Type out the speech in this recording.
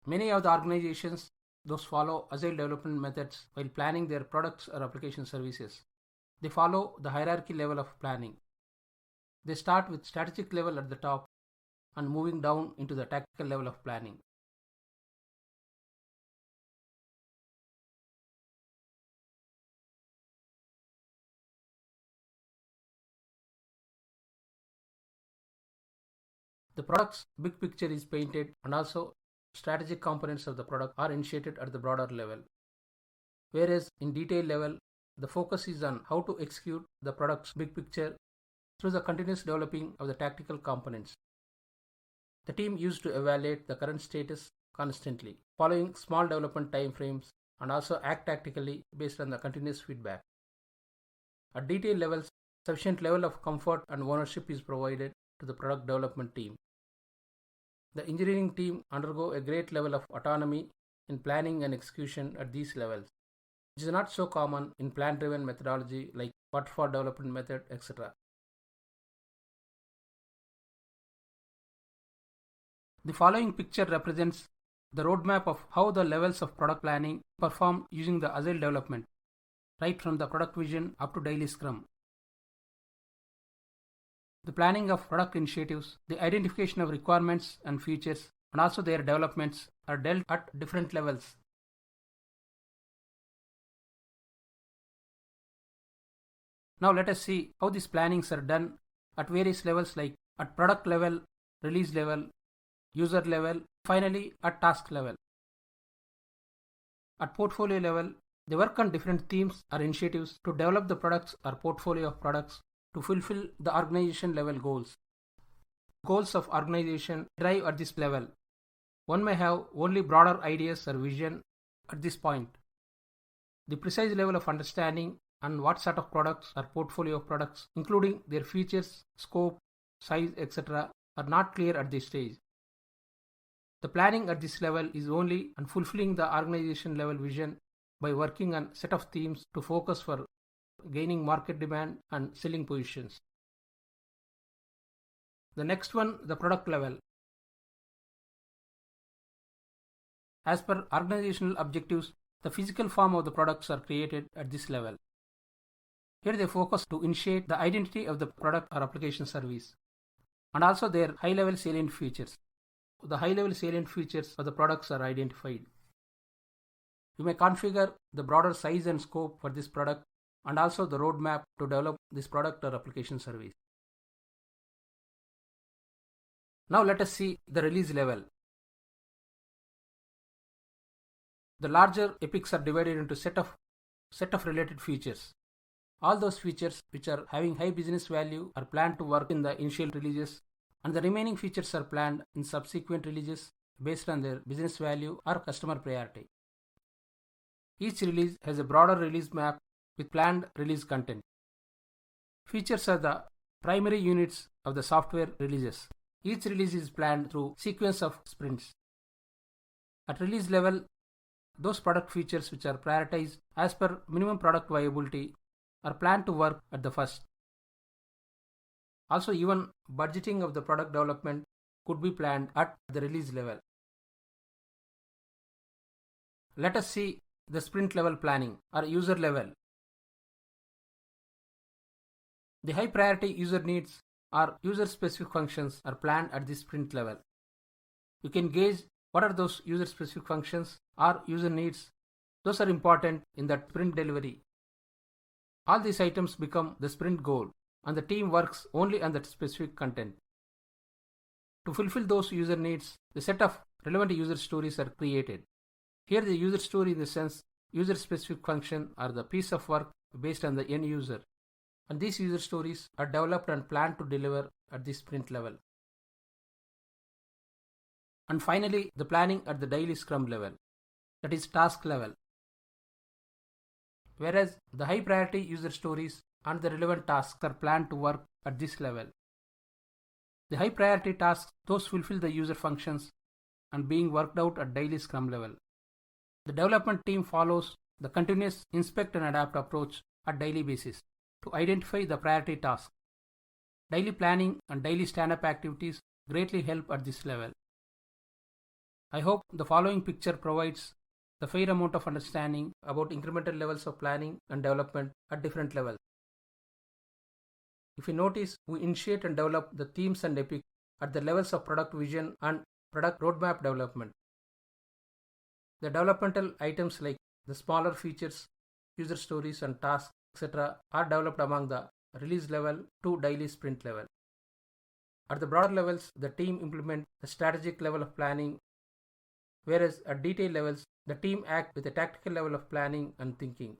Many of the organizations those follow agile development methods while planning their products or application services. They follow the hierarchy level of planning. They start with strategic level at the top and moving down into the tactical level of planning. The product's big picture is painted, and also strategic components of the product are initiated at the broader level. Whereas in detail level, the focus is on how to execute the product's big picture through the continuous developing of the tactical components. The team used to evaluate the current status constantly, following small development timeframes, and also act tactically based on the continuous feedback. At detail levels, sufficient level of comfort and ownership is provided to the product development team. The engineering team undergo a great level of autonomy in planning and execution at these levels, which is not so common in plan-driven methodology like waterfall development method, etc. The following picture represents the roadmap of how the levels of product planning perform using the agile development, right from the product vision up to daily Scrum. The planning of product initiatives, the identification of requirements and features, and also their developments are dealt at different levels. Now let us see how these plannings are done at various levels, like at product level, release level, user level, finally at task level. At portfolio level, they work on different themes or initiatives to develop the products or portfolio of products to fulfill the organization level goals. Goals of organization arrive at this level. One may have only broader ideas or vision at this point. The precise level of understanding and what sort of products or portfolio of products, including their features, scope, size, etc., are not clear at this stage. The planning at this level is only on fulfilling the organization level vision by working on set of themes to focus for gaining market demand and selling positions. The next one, the product level. As per organizational objectives, the physical form of the products are created at this level. Here they focus to initiate the identity of the product or application service, and also their high-level salient features. The high-level salient features of the products are identified. You may configure the broader size and scope for this product and also the roadmap to develop this product or application service. Now let us see the release level. The larger epics are divided into set of related features. All those features which are having high business value are planned to work in the initial releases, and the remaining features are planned in subsequent releases based on their business value or customer priority. Each release has a broader release map with planned release content. Features are the primary units of the software releases. Each release is planned through sequence of sprints. At release level, those product features which are prioritized as per minimum product viability are planned to work at the first. Also, even budgeting of the product development could be planned at the release level. Let us see the sprint level planning or user level. The high priority user needs or user specific functions are planned at the sprint level. You can gauge what are those user specific functions or user needs. Those are important in that sprint delivery. All these items become the sprint goal, and the team works only on that specific content. To fulfill those user needs, the set of relevant user stories are created. Here the user story in the sense user specific function are the piece of work based on the end user, and these user stories are developed and planned to deliver at the sprint level. And finally, the planning at the daily Scrum level, that is task level. Whereas the high priority user stories and the relevant tasks are planned to work at this level. The high priority tasks, those fulfill the user functions and being worked out at daily Scrum level. The development team follows the continuous inspect and adapt approach at daily basis to identify the priority tasks. Daily planning and daily stand-up activities greatly help at this level. I hope the following picture provides the fair amount of understanding about incremental levels of planning and development at different levels. If you notice, we initiate and develop the themes and epic at the levels of product vision and product roadmap development. The developmental items like the smaller features, user stories and tasks, etc. are developed among the release level to daily sprint level. At the broader levels, the team implement the strategic level of planning, whereas at detail levels, the team act with a tactical level of planning and thinking.